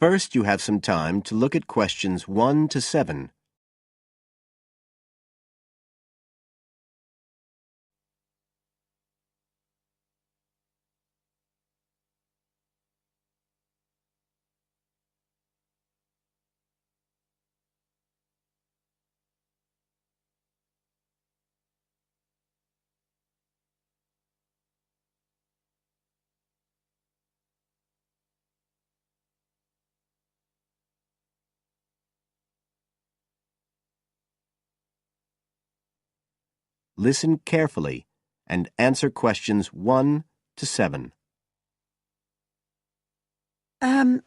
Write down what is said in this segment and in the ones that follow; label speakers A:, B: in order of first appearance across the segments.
A: First, you have some time to look at questions 1 to 7. Listen carefully and answer questions 1 to 7.
B: I'm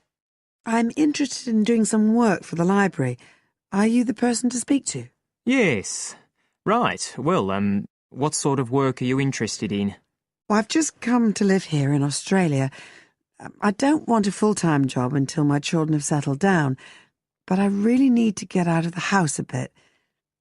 B: interested in doing some work for the library. Are you the person to speak to?
C: Yes. Right. Well, what sort of work are you interested in?
B: Well, I've just come to live here in Australia. I don't want a full-time job until my children have settled down, but I really need to get out of the house a bit.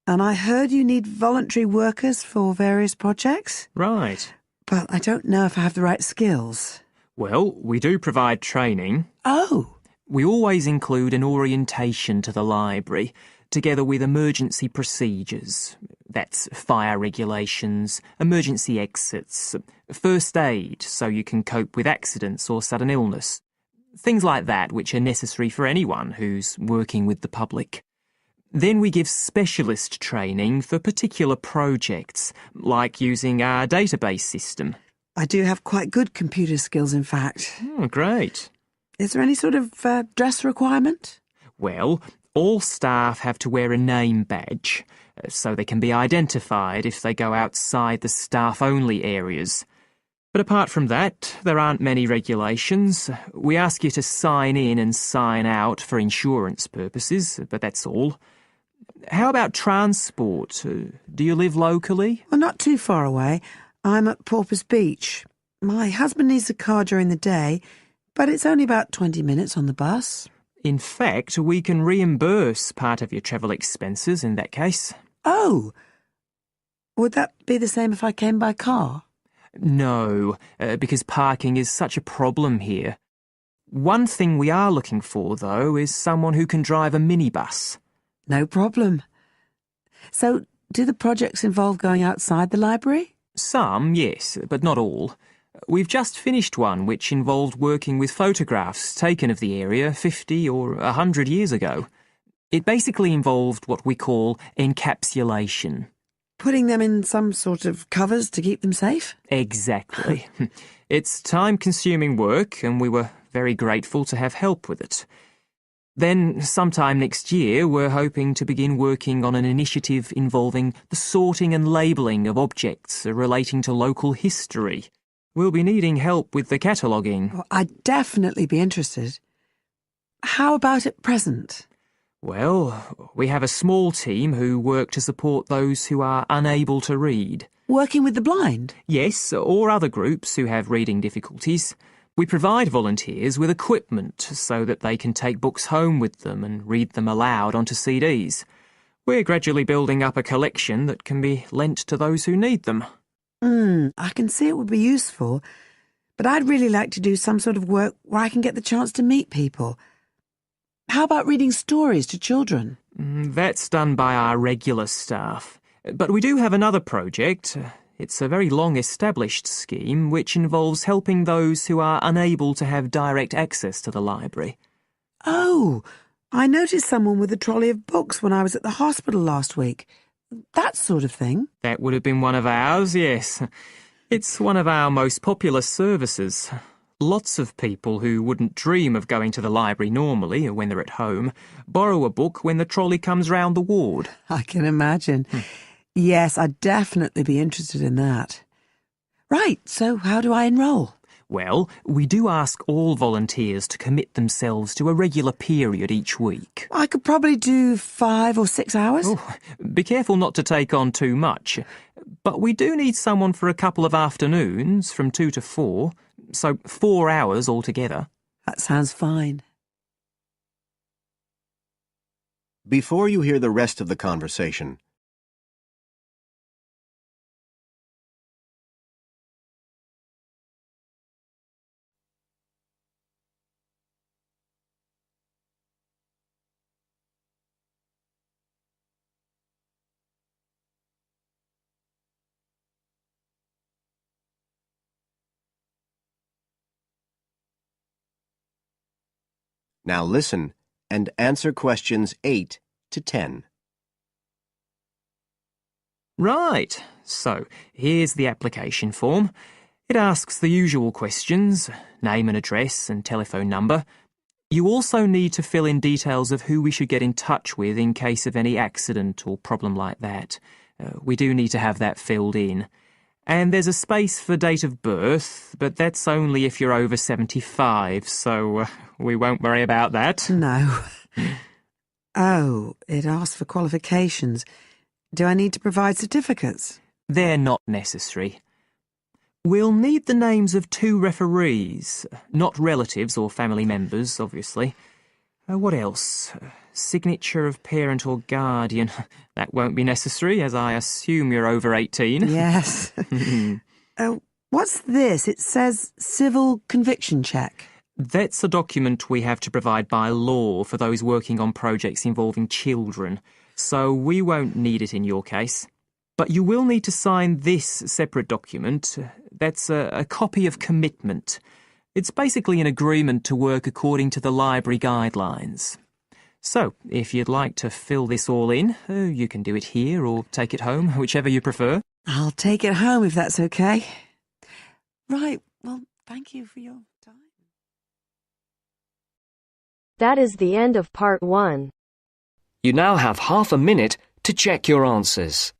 B: And I heard you need voluntary workers for various projects.
C: Right.
B: But I don't know if I have the right skills.
C: Well, we do provide training.
B: Oh!
C: We always include an orientation to the library, together with emergency procedures. That's fire regulations, emergency exits, first aid so you can cope with accidents or sudden illness. Things like that which are necessary for anyone who's working with the public. Then we give specialist training for particular projects, like using our database system.
B: I do have quite good computer skills, in fact.
C: Oh, great.
B: Is there any sort of dress requirement?
C: Well, all staff have to wear a name badge, so they can be identified if they go outside the staff-only areas. But apart from that, there aren't many regulations. We ask you to sign in and sign out for insurance purposes, but that's all. How about transport? Do you live locally?
B: Well, not too far away. I'm at Porpoise Beach. My husband needs a car during the day, but it's only about 20 minutes on the bus.
C: In fact, we can reimburse part of your travel expenses in that case.
B: Oh! Would that be the same if I came by car?
C: No, because parking is such a problem here. One thing we are looking for, though, is someone who can drive a minibus.
B: No problem. So, do the projects involve going outside the library?
C: Some, yes, but not all. We've just finished one which involved working with photographs taken of the area 50 or 100 years ago. It basically involved what we call encapsulation.
B: Putting them in some sort of covers to keep them safe?
C: Exactly. It's time-consuming work, and we were very grateful to have help with it. Then, sometime next year, we're hoping to begin working on an initiative involving the sorting and labelling of objects relating to local history. We'll be needing help with the cataloguing.
B: Well, I'd definitely be interested. How about at present?
C: Well, we have a small team who work to support those who are unable to read.
B: Working with the blind?
C: Yes, or other groups who have reading difficulties. We provide volunteers with equipment so that they can take books home with them and read them aloud onto CDs. We're gradually building up a collection that can be lent to those who need them.
B: I can see it would be useful, but I'd really like to do some sort of work where I can get the chance to meet people. How about reading stories to children?
C: That's done by our regular staff. But we do have another project. It's a very long-established scheme which involves helping those who are unable to have direct access to the library.
B: Oh, I noticed someone with a trolley of books when I was at the hospital last week. That sort of thing.
C: That would have been one of ours, yes. It's one of our most popular services. Lots of people who wouldn't dream of going to the library normally when they're at home borrow a book when the trolley comes round the ward.
B: I can imagine. Yes, I'd definitely be interested in that. Right, so how do I enrol?
C: Well, we do ask all volunteers to commit themselves to a regular period each week.
B: I could probably do 5 or 6 hours.
C: Oh, be careful not to take on too much. But we do need someone for a couple of afternoons from 2 to 4, so 4 hours altogether.
B: That sounds fine.
A: Before you hear the rest of the conversation, Now listen and answer questions 8 to 10.
C: Right, so here's the application form. It asks the usual questions, name and address and telephone number. You also need to fill in details of who we should get in touch with in case of any accident or problem like that. We do need to have that filled in. And there's a space for date of birth, but that's only if you're over 75, so we won't worry about that.
B: No. Oh, it asks for qualifications. Do I need to provide certificates?
C: They're not necessary. We'll need the names of 2 referees, not relatives or family members, obviously. What else? Signature of parent or guardian. That won't be necessary, as I assume you're over 18.
B: Yes. What's this? It says civil conviction check.
C: That's a document we have to provide by law for those working on projects involving children, so we won't need it in your case. But you will need to sign this separate document. That's a copy of commitment. It's basically an agreement to work according to the library guidelines. So, if you'd like to fill this all in, you can do it here or take it home, whichever you prefer.
B: I'll take it home if that's okay. Right, well, thank you for your time.
D: That is the end of part 1.
E: You now have half a minute to check your answers.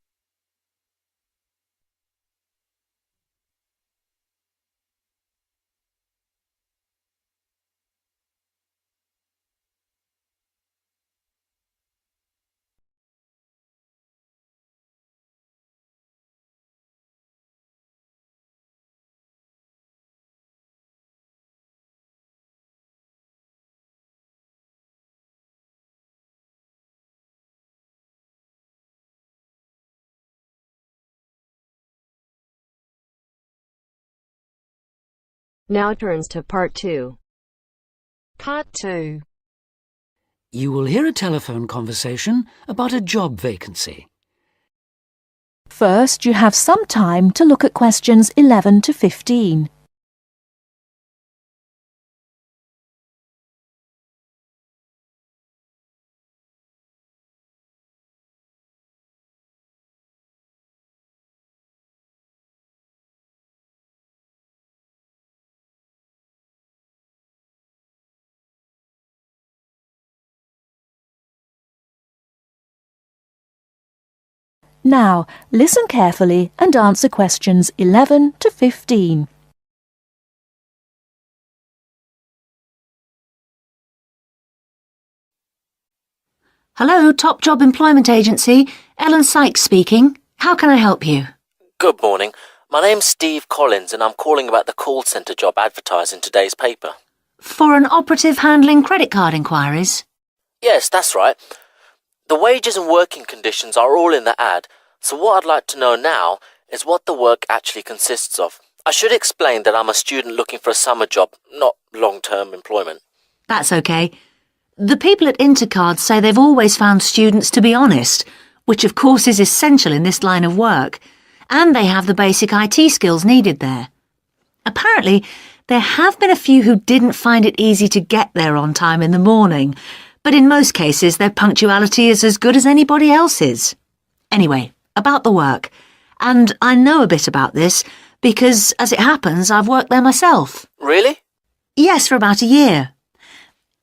D: Now turns to part 2.
F: Part 2.
G: You will hear a telephone conversation about a job vacancy.
F: First, you have some time to look at questions 11 to 15. Now, listen carefully and answer questions 11 to 15.
H: Hello, Top Job Employment Agency. Ellen Sykes speaking. How can I help you?
I: Good morning. My name's Steve Collins and I'm calling about the call centre job advertised in today's paper.
H: For an operative handling credit card inquiries?
I: Yes, that's right. The wages and working conditions are all in the ad, so what I'd like to know now is what the work actually consists of. I should explain that I'm a student looking for a summer job, not long-term employment.
H: That's okay. The people at Intercard say they've always found students to be honest, which of course is essential in this line of work, and they have the basic IT skills needed there. Apparently, there have been a few who didn't find it easy to get there on time in the morning, but in most cases their punctuality is as good as anybody else's. Anyway, about the work. And I know a bit about this because, as it happens, I've worked there myself.
I: Really?
H: Yes, for about a year.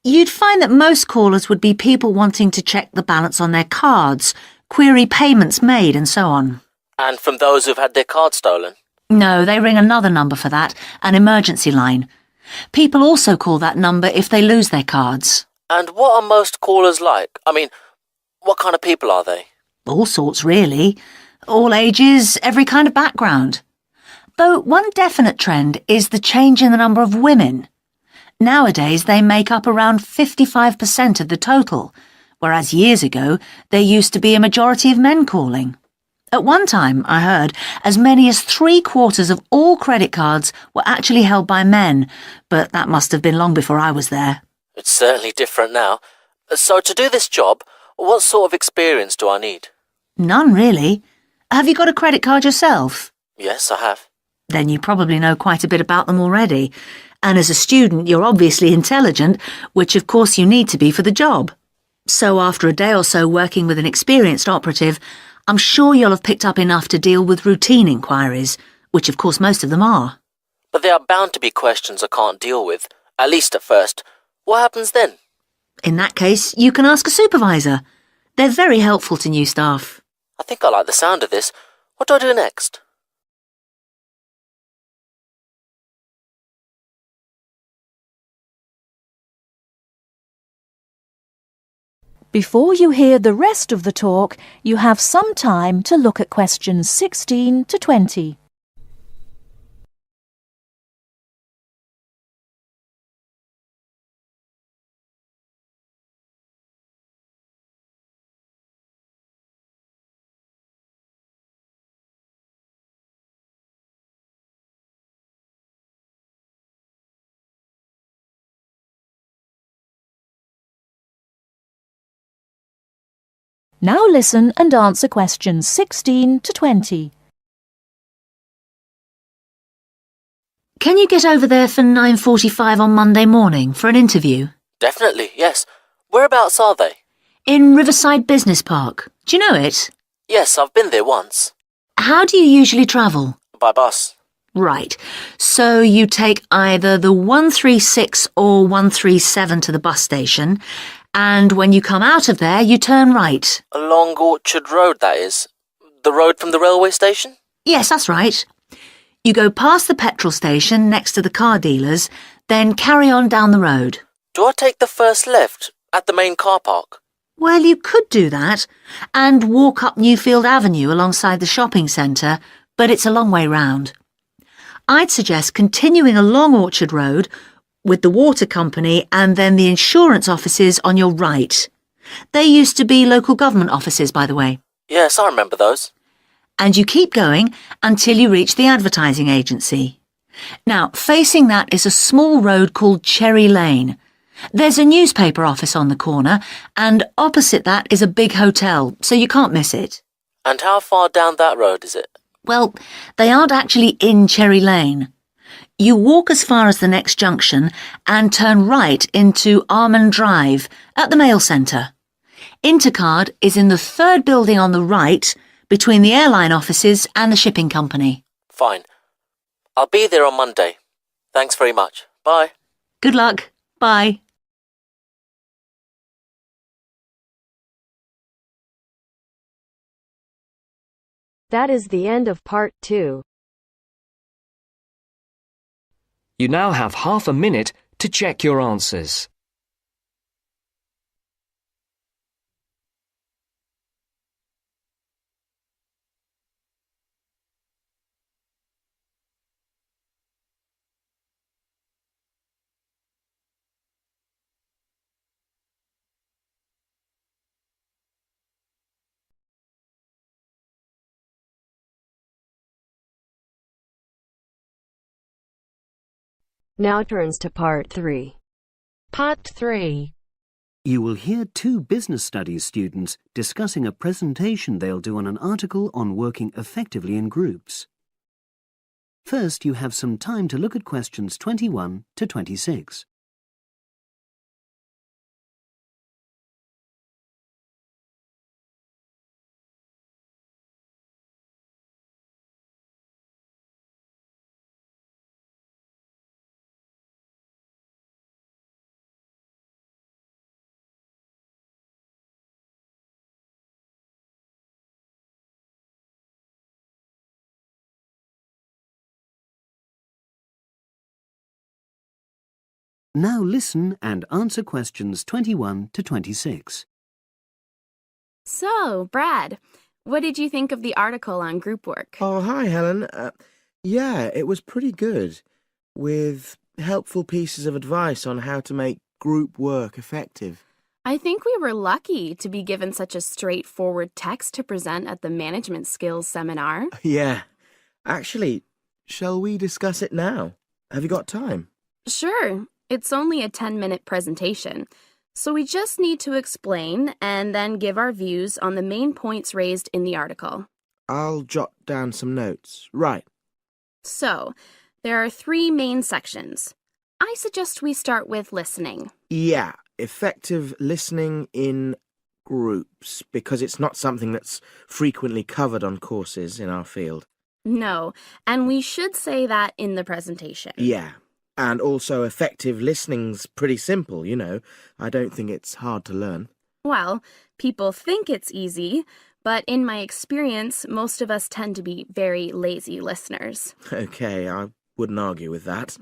H: You'd find that most callers would be people wanting to check the balance on their cards, query payments made and so on.
I: And from those who've had their card stolen?
H: No, they ring another number for that, an emergency line. People also call that number if they lose their cards.
I: And what are most callers like? I mean, what kind of people are they?
H: All sorts, really. All ages, every kind of background. Though one definite trend is the change in the number of women. Nowadays, they make up around 55% of the total, whereas years ago, there used to be a majority of men calling. At one time, I heard, as many as 3/4 of all credit cards were actually held by men, but that must have been long before I was there.
I: It's certainly different now. So to do this job, what sort of experience do I need?
H: None, really. Have you got a credit card yourself?
I: Yes, I have.
H: Then you probably know quite a bit about them already. And as a student, you're obviously intelligent, which of course you need to be for the job. So after a day or so working with an experienced operative, I'm sure you'll have picked up enough to deal with routine inquiries, which of course most of them are.
I: But there are bound to be questions I can't deal with, at least at first. What happens then?
H: In that case, you can ask a supervisor. They're very helpful to new staff.
I: I think I like the sound of this. What do I do next?
F: Before you hear the rest of the talk, you have some time to look at questions 16 to 20. Now listen and answer questions 16 to 20.
H: Can you get over there for 9:45 on Monday morning for an interview?
I: Definitely, yes. Whereabouts are they?
H: In Riverside Business Park. Do you know it?
I: Yes, I've been there once.
H: How do you usually travel?
I: By bus.
H: Right. So you take either the 136 or 137 to the bus station, and when you come out of there, you turn right.
I: Along Orchard Road, that is. The road from the railway station?
H: Yes, that's right. You go past the petrol station next to the car dealers, then carry on down the road.
I: Do I take the first left at the main car park?
H: Well, you could do that, and walk up Newfield Avenue alongside the shopping centre, but it's a long way round. I'd suggest continuing along Orchard Road with the water company and then the insurance offices on your right. They used to be local government offices, by the way.
I: Yes, I remember those.
H: And you keep going until you reach the advertising agency. Now, facing that is a small road called Cherry Lane. There's a newspaper office on the corner, and opposite that is a big hotel, so you can't miss it.
I: And how far down that road is it?
H: Well, they aren't actually in Cherry Lane. You walk as far as the next junction and turn right into Armand Drive at the mail centre. Intercard is in the third building on the right between the airline offices and the shipping company.
I: Fine. I'll be there on Monday. Thanks very much. Bye.
H: Good luck. Bye.
D: That is the end of part 2.
E: You now have half a minute to check your answers.
D: Now turns to part 3. Part 3.
J: You will hear two business studies students discussing a presentation they'll do on an article on working effectively in groups. First, you have some time to look at questions 21 to 26. Now listen and answer questions 21 to 26.
K: So, Brad, what did you think of the article on group work?
L: Oh, hi, Helen. Yeah, it was pretty good, with helpful pieces of advice on how to make group work effective.
K: I think we were lucky to be given such a straightforward text to present at the management skills seminar.
L: Yeah. Actually, shall we discuss it now? Have you got time?
K: Sure. It's only a 10-minute presentation, so we just need to explain and then give our views on the main points raised in the article.
L: I'll jot down some notes. Right.
K: So, there are 3 main sections. I suggest we start with listening.
L: Yeah, effective listening in groups, because it's not something that's frequently covered on courses in our field.
K: No, and we should say that in the presentation.
L: Yeah, and also effective listening's pretty simple, you know. I don't think it's hard to learn.
K: Well, people think it's easy, but in my experience, most of us tend to be very lazy listeners.
L: Okay, I wouldn't argue with that.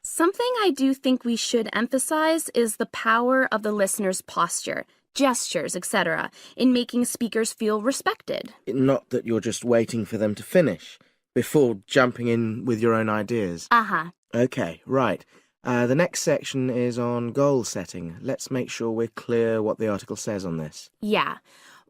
K: Something I do think we should emphasize is the power of the listener's posture, gestures, etc., in making speakers feel respected.
L: Not that you're just waiting for them to finish before jumping in with your own ideas.
K: Uh-huh.
L: Okay, right. The next section is on goal setting. Let's make sure we're clear what the article says on this.
K: Yeah.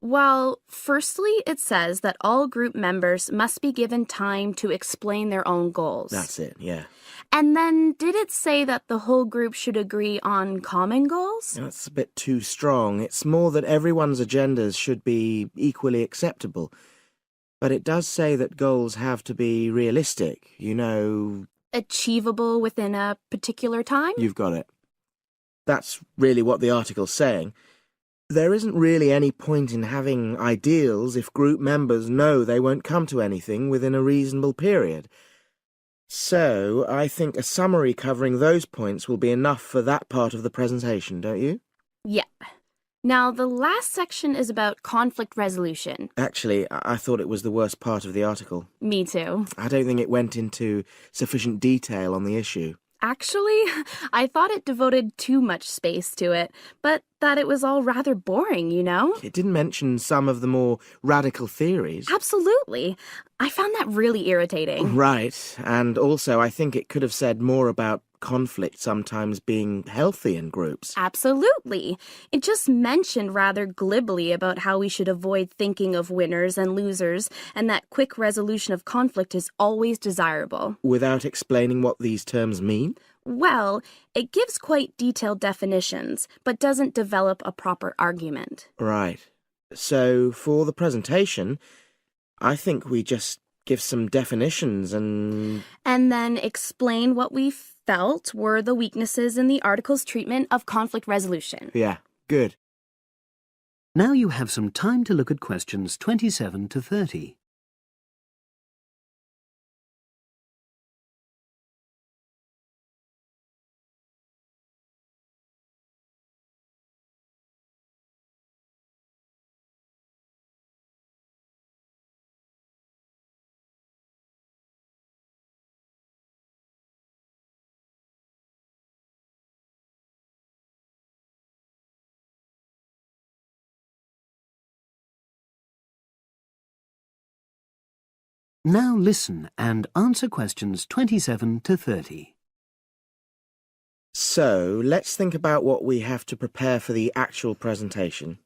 K: Well, firstly, it says that all group members must be given time to explain their own goals.
L: That's it, yeah.
K: And then did it say that the whole group should agree on common goals?
L: That's a bit too strong. It's more that everyone's agendas should be equally acceptable. But it does say that goals have to be realistic, you know.
K: Achievable within a particular time?
L: You've got it. That's really what the article's saying. There isn't really any point in having ideals if group members know they won't come to anything within a reasonable period. So, I think a summary covering those points will be enough for that part of the presentation, don't you?
K: Yeah. Now, the last section is about conflict resolution.
L: Actually, I thought it was the worst part of the article.
K: Me too.
L: I don't think it went into sufficient detail on the issue.
K: Actually, I thought it devoted too much space to it, but that it was all rather boring, you know?
L: It didn't mention some of the more radical theories.
K: Absolutely. I found that really irritating.
L: Right, and also I think it could have said more about conflict sometimes being healthy in groups.
K: Absolutely. It just mentioned rather glibly about how we should avoid thinking of winners and losers, and that quick resolution of conflict is always desirable.
L: Without explaining what these terms mean?
K: Well, it gives quite detailed definitions, but doesn't develop a proper argument.
L: Right. So, for the presentation, I think we just give some definitions and
K: then explain what we felt were the weaknesses in the article's treatment of conflict resolution.
L: Yeah, good.
J: Now you have some time to look at questions 27 to 30. Now listen and answer questions 27 to 30.
L: So, let's think about what we have to prepare for the actual presentation.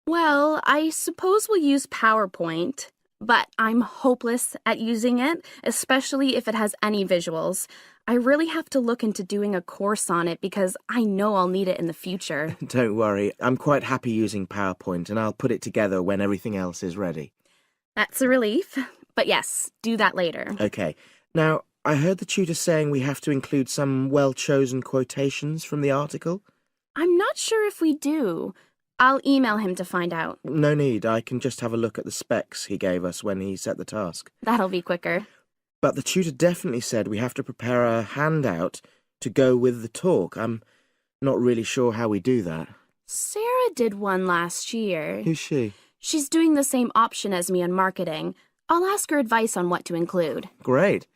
K: Well, I suppose we'll use PowerPoint, but I'm hopeless at using it, especially if it has any visuals. I really have to look into doing a course on it because I know I'll need it in the future.
L: Don't worry, I'm quite happy using PowerPoint and I'll put it together when everything else is ready.
K: That's a relief. But yes, do that later.
L: Okay. Now, I heard the tutor saying we have to include some well-chosen quotations from the article.
K: I'm not sure if we do. I'll email him to find out.
L: No need, I can just have a look at the specs he gave us when he set the task.
K: That'll be quicker.
L: But the tutor definitely said we have to prepare a handout to go with the talk. I'm not really sure how we do that.
K: Sarah did one last year.
L: Who's she?
K: She's doing the same option as me in marketing. I'll ask her advice on what to include.
L: Great.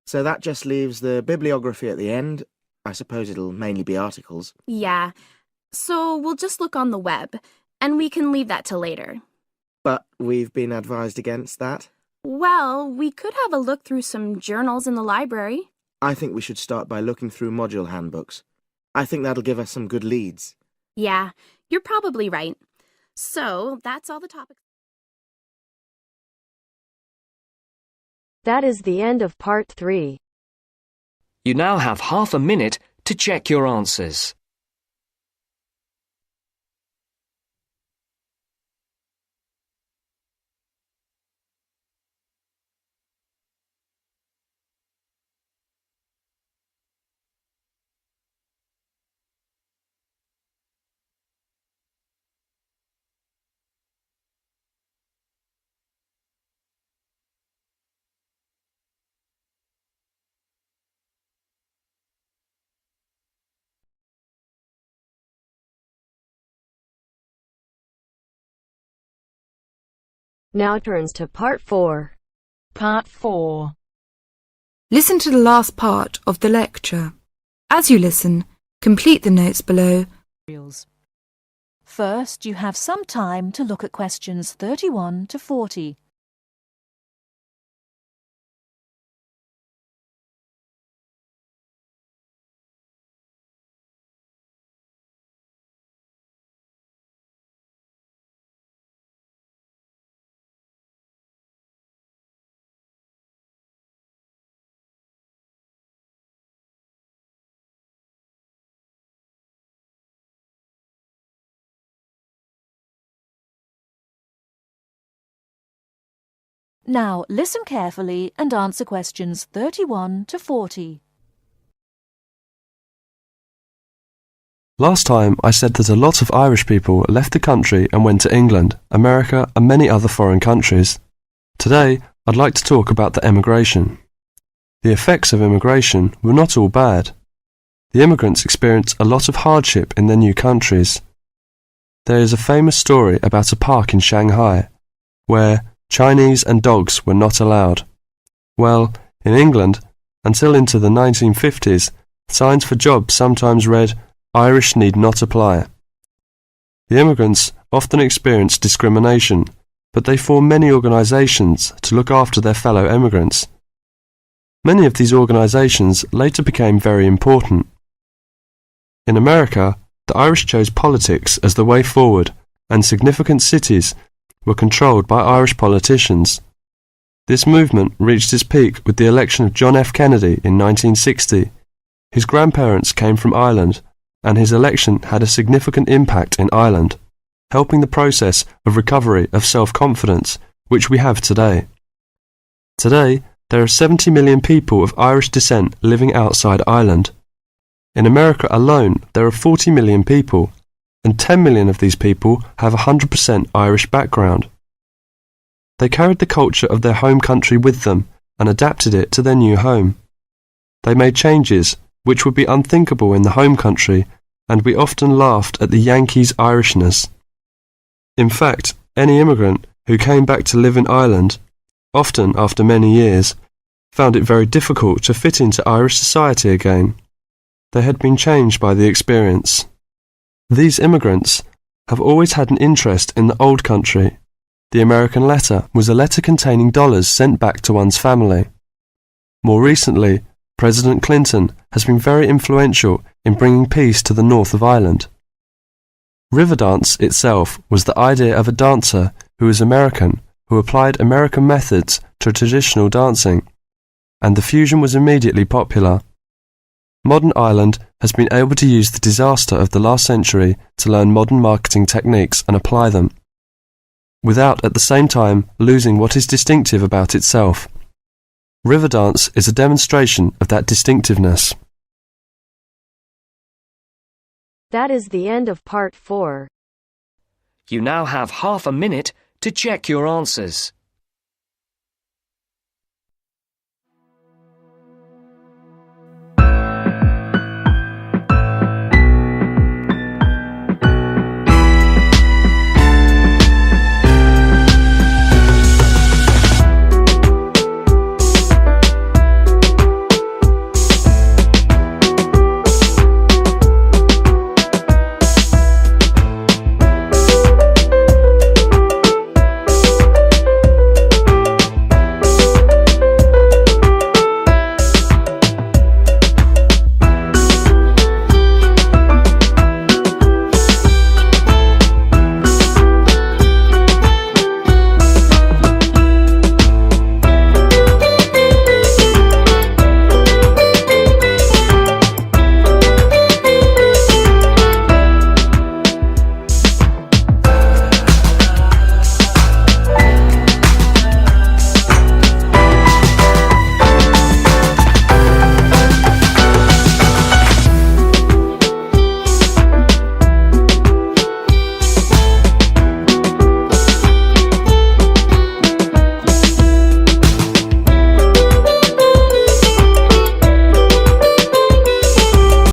L: So that just leaves the bibliography at the end. I suppose it'll mainly be articles.
K: Yeah. So we'll just look on the web, and we can leave that till later.
L: But we've been advised against that.
K: Well, we could have a look through some journals in the library.
L: I think we should start by looking through module handbooks. I think that'll give us some good leads.
K: Yeah, you're probably right. So, that's all the topics.
D: That is the end of part 3.
E: You now have half a minute to check your answers.
D: Now turns to Part 4.
F: Part 4.
M: Listen to the last part of the lecture. As you listen, complete the notes below.
F: First, you have some time to look at questions 31 to 40. Now, listen carefully and answer questions 31 to 40.
N: Last time I said that a lot of Irish people left the country and went to England, America and many other foreign countries. Today I'd like to talk about the emigration. The effects of immigration were not all bad. The immigrants experienced a lot of hardship in their new countries. There is a famous story about a park in Shanghai where Chinese and dogs were not allowed. Well, in England, until into the 1950s, signs for jobs sometimes read, "Irish need not apply." The immigrants often experienced discrimination, but they formed many organisations to look after their fellow immigrants. Many of these organisations later became very important. In America, the Irish chose politics as the way forward, and significant cities were controlled by Irish politicians. This movement reached its peak with the election of John F. Kennedy in 1960. His grandparents came from Ireland, and his election had a significant impact in Ireland, helping the process of recovery of self-confidence which we have today. Today, there are 70 million people of Irish descent living outside Ireland. In America alone, there are 40 million people, and 10 million of these people have a 100% Irish background. They carried the culture of their home country with them and adapted it to their new home. They made changes which would be unthinkable in the home country, and we often laughed at the Yankees' Irishness. In fact, any immigrant who came back to live in Ireland, often after many years, found it very difficult to fit into Irish society again. They had been changed by the experience. These immigrants have always had an interest in the old country. The American letter was a letter containing dollars sent back to one's family. More recently, President Clinton has been very influential in bringing peace to the north of Ireland. Riverdance itself was the idea of a dancer who was American, who applied American methods to traditional dancing, and the fusion was immediately popular. Modern Ireland has been able to use the disaster of the last century to learn modern marketing techniques and apply them, without at the same time losing what is distinctive about itself. Riverdance is a demonstration of that distinctiveness.
D: That is the end of Part 4.
E: You now have half a minute to check your answers.